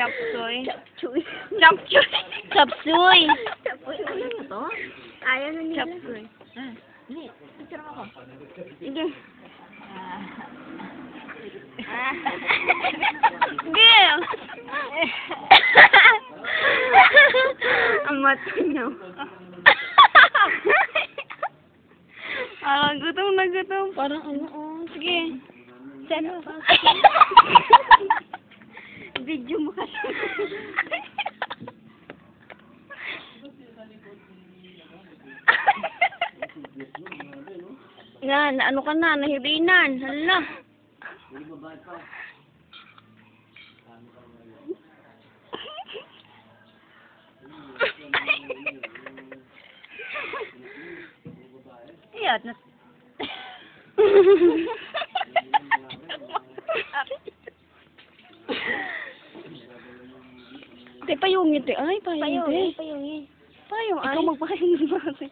Chop suey. Chop suey. Chop suey. Chop suey. Chop suey. Ano mo to? Ayaw na nila. Chop suey. Hindi. Picture mo ako. Sige. Sige. Ang mata niyo. Gutom na gutom. Parang ano, sige. Sana pa. Video mo kasi. Yan, ano ka na, nahilinan. Hala. Iyat na. Te, payungin, te. Ay, payungin, te. Payungin. Payung, ay. Ikaw magpakayungin mo kasi.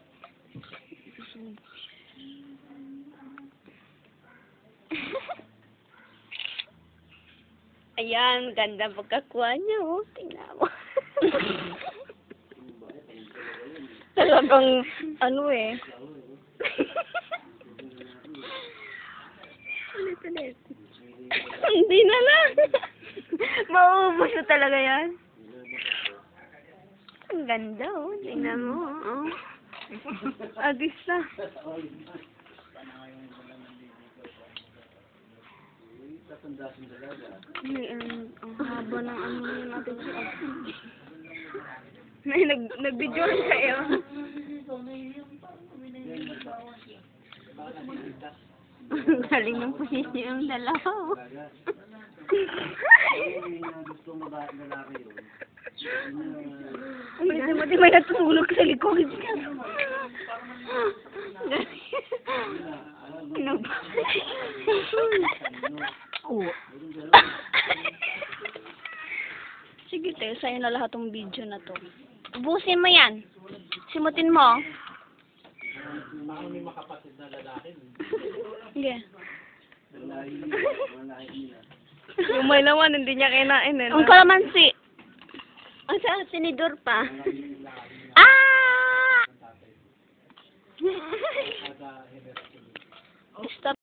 Ayan, ganda pagkakuha niya, oh. Tingnan mo. Talagang, ano eh. Ulit-ulit. Hindi na lang. Mauubos mo talaga yan. Ang ganda, oh. Tingnan mo, oh. Agis na. May, ang haba ng ano yun natin siya. May nag-video rin kayo. Galing ng pusis niyo yung dalawa. Di may natutulog sa likod. Sige, te, sa'yo na lahat ng video na to. Ubusin mo yan. Simutin mo. Sige. Yung may laman, hindi niya kinain eh. Ang kalamansi. Ang sa tinidor pa. Ah! Stop.